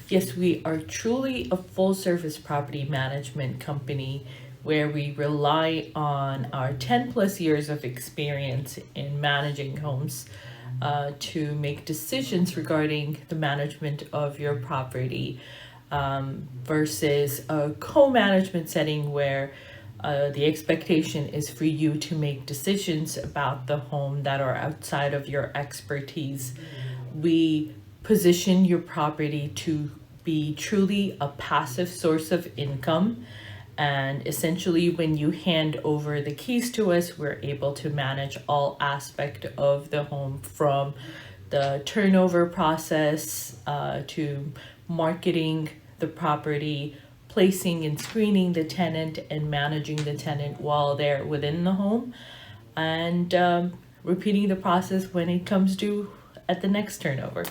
Yes, we are truly a full service property management company where we rely on our 10 plus years of experience in managing homes to make decisions regarding the management of your property versus a co management setting where the expectation is for you to make decisions about the home that are outside of your expertise. We position your property to be truly a passive source of income. And essentially, when you hand over the keys to us, we're able to manage all aspect of the home from the turnover process to marketing the property, placing and screening the tenant, and managing the tenant while they're within the home, and repeating the process when it comes due at the next turnover.